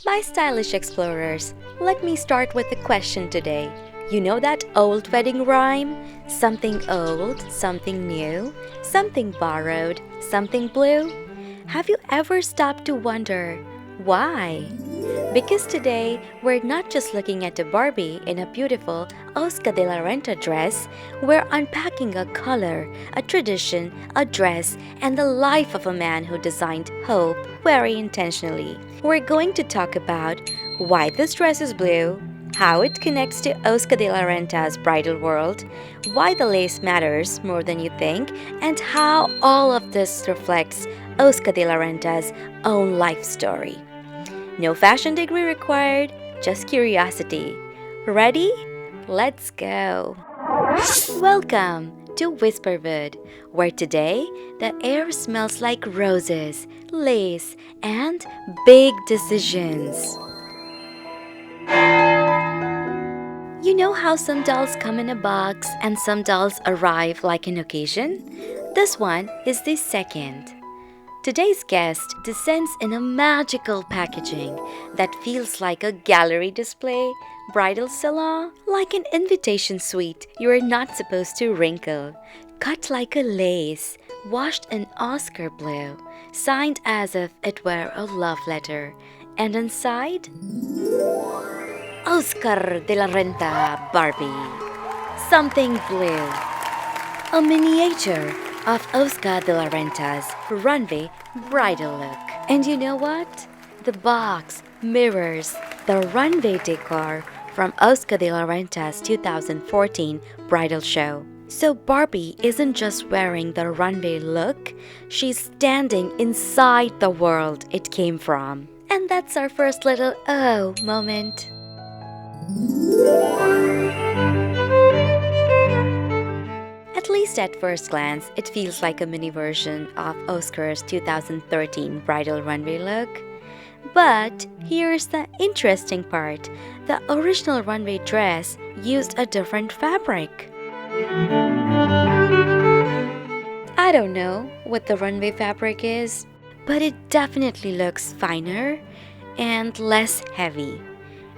My stylish explorers, let me start with a question today. You know that old wedding rhyme? Something old, something new, something borrowed, something blue? Have you ever stopped to wonder why? Because today, we're not just looking at a Barbie in a beautiful Oscar de la Renta dress, we're unpacking a color, a tradition, a dress, and the life of a man who designed hope very intentionally. We're going to talk about why this dress is blue, how it connects to Oscar de la Renta's bridal world, why the lace matters more than you think, and how all of this reflects Oscar de la Renta's own life story. No fashion degree required, just curiosity. Ready? Let's go! Welcome to Whisperwood, where today the air smells like roses, lace, and big decisions. You know how some dolls come in a box and some dolls arrive like an occasion? This one is the second. Today's guest descends in a magical packaging that feels like a gallery display, bridal salon, like an invitation suite you are not supposed to wrinkle, cut like a lace, washed in Oscar blue, signed as if it were a love letter, and inside, Oscar de la Renta Barbie. Something blue. A miniature of Oscar de la Renta's runway bridal look. And you know what? The box mirrors the runway decor from Oscar de la Renta's 2014 bridal show. So Barbie isn't just wearing the runway look, she's standing inside the world it came from. And that's our first little oh moment. At least at first glance, it feels like a mini version of Oscar's 2013 bridal runway look. But here's the interesting part. The original runway dress used a different fabric. I don't know what the runway fabric is, but it definitely looks finer and less heavy.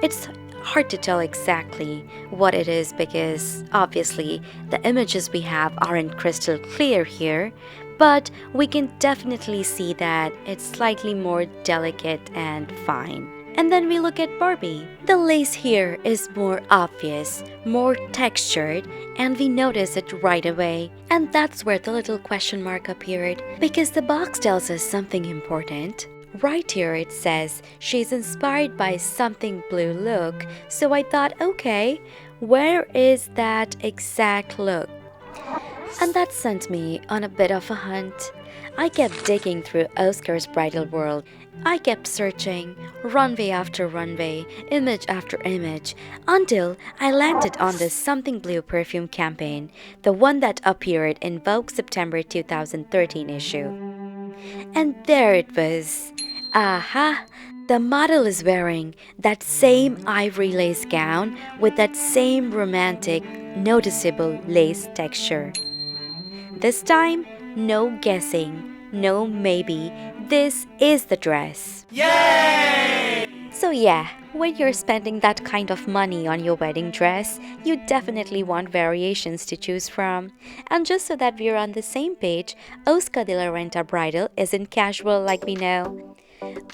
It's hard to tell exactly what it is because obviously the images we have aren't crystal clear here, but we can definitely see that it's slightly more delicate and fine. And then we look at Barbie. The lace here is more obvious, more textured, and we notice it right away. And that's where the little question mark appeared, because the box tells us something important. Right here it says she's inspired by something blue look, so I thought, okay, where is that exact look? And that sent me on a bit of a hunt. I kept digging through Oscar's bridal world. I kept searching, runway after runway, image after image, until I landed on this Something Blue perfume campaign, the one that appeared in Vogue September 2013 issue. And there it was. Aha! The model is wearing that same ivory lace gown with that same romantic, noticeable lace texture. This time, no guessing, no maybe, this is the dress. Yay! So yeah, when you're spending that kind of money on your wedding dress, you definitely want variations to choose from. And just so that we're on the same page, Oscar de la Renta Bridal isn't casual like we know.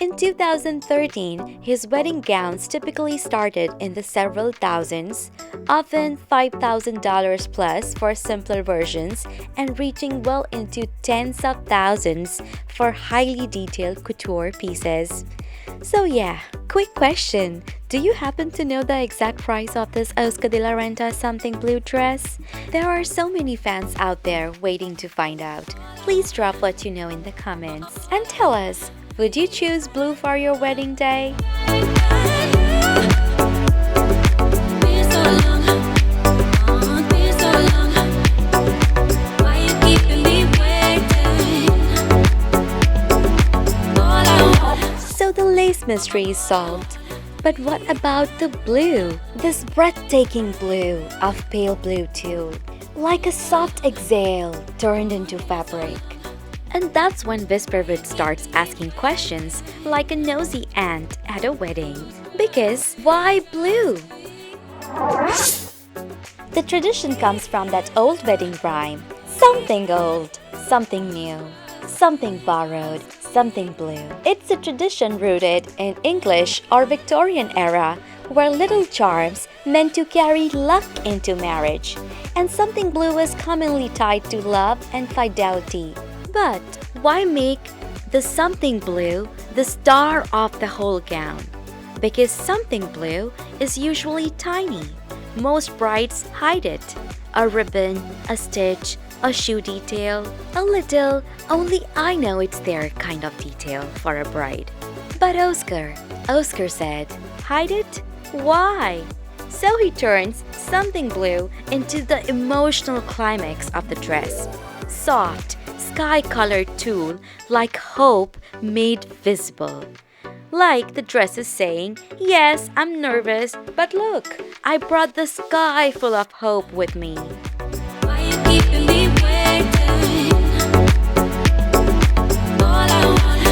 In 2013, his wedding gowns typically started in the several thousands, often $5,000 plus for simpler versions, and reaching well into tens of thousands for highly detailed couture pieces. So yeah, quick question. Do you happen to know the exact price of this Oscar de la Renta Something Blue dress? There are so many fans out there waiting to find out. Please drop what you know in the comments and tell us, would you choose blue for your wedding day? So the lace mystery is solved. But what about the blue? This breathtaking blue of pale blue tulle, like a soft exhale turned into fabric. And that's when Whisperwood starts asking questions like a nosy aunt at a wedding. Because why blue? The tradition comes from that old wedding rhyme. Something old, something new, something borrowed, something blue. It's a tradition rooted in English or Victorian era where little charms meant to carry luck into marriage, and something blue is commonly tied to love and fidelity. But why make the something blue the star of the whole gown? Because something blue is usually tiny. Most brides hide it. A ribbon, a stitch, a shoe detail, a little, only I know it's there kind of detail for a bride. But Oscar said, hide it? Why? So he turns something blue into the emotional climax of the dress. Soft, sky-colored tulle like hope made visible. Like the dress is saying, yes, I'm nervous, but look, I brought the sky full of hope with me. Why you keeping me waiting? All I want.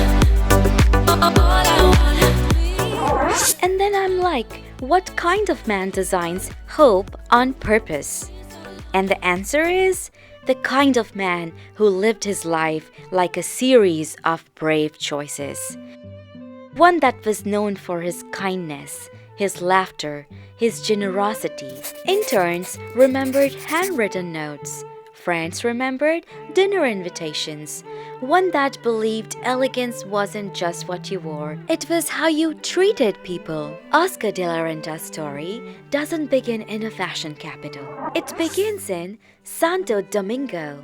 And then I'm like, what kind of man designs hope on purpose? And the answer is the kind of man who lived his life like a series of brave choices. One that was known for his kindness, his laughter, his generosity. Interns remembered handwritten notes. Friends remembered dinner invitations. One that believed elegance wasn't just what you wore, it was how you treated people. Oscar de la Renta's story doesn't begin in a fashion capital. It begins in Santo Domingo,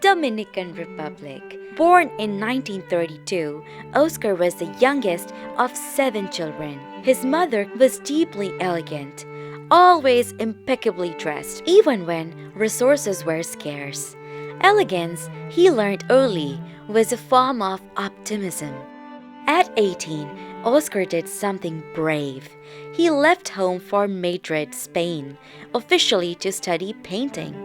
Dominican Republic. Born in 1932, Oscar was the youngest of 7 children. His mother was deeply elegant, always impeccably dressed, even when resources were scarce. Elegance, he learned early, was a form of optimism. At 18, Oscar did something brave. He left home for Madrid, Spain, officially to study painting.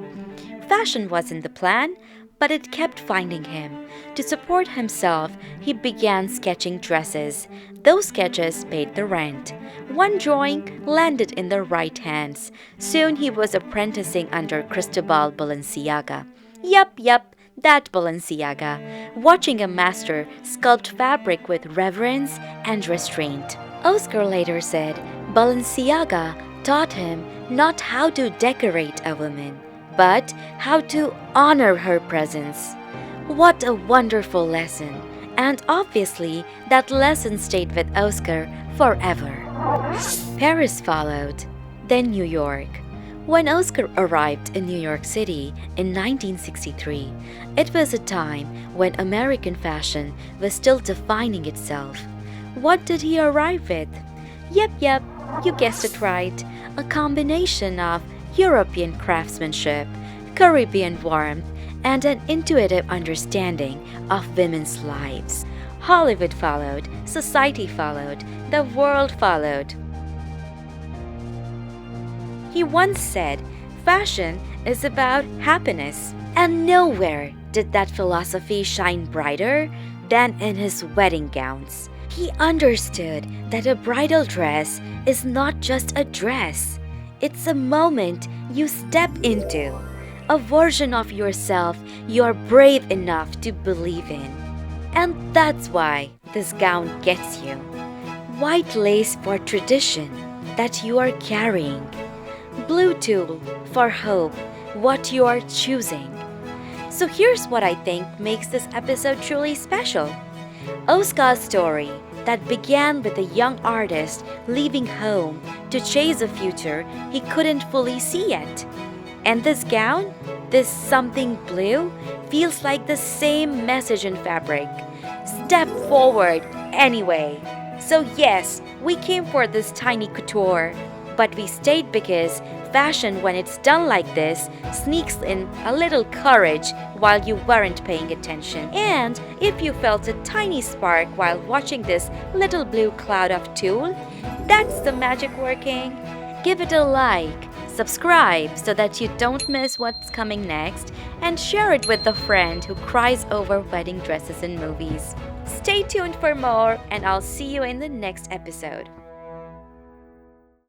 Fashion wasn't the plan, but it kept finding him. To support himself, he began sketching dresses. Those sketches paid the rent. One drawing landed in the right hands. Soon he was apprenticing under Cristobal Balenciaga. Yup, that Balenciaga, watching a master sculpt fabric with reverence and restraint. Oscar later said Balenciaga taught him not how to decorate a woman, but how to honor her presence. What a wonderful lesson! And obviously, that lesson stayed with Oscar forever. Paris followed, then New York. When Oscar arrived in New York City in 1963, it was a time when American fashion was still defining itself. What did he arrive with? Yep, you guessed it right. A combination of European craftsmanship, Caribbean warmth, and an intuitive understanding of women's lives. Hollywood followed, society followed, the world followed. He once said, fashion is about happiness. And nowhere did that philosophy shine brighter than in his wedding gowns. He understood that a bridal dress is not just a dress. It's a moment you step into, a version of yourself you're brave enough to believe in. And that's why this gown gets you. White lace for tradition that you are carrying. Blue tulle for hope, what you are choosing. So here's what I think makes this episode truly special. Oscar's story that began with a young artist leaving home to chase a future he couldn't fully see yet. And this gown, this something blue, feels like the same message in fabric. Step forward anyway. So yes, we came for this tiny couture, but we stayed because fashion, when it's done like this, sneaks in a little courage while you weren't paying attention. And if you felt a tiny spark while watching this little blue cloud of tulle, that's the magic working. Give it a like, Subscribe so that you don't miss what's coming next, and share it with the friend who cries over wedding dresses in movies. Stay tuned for more, and I'll see you in the next episode.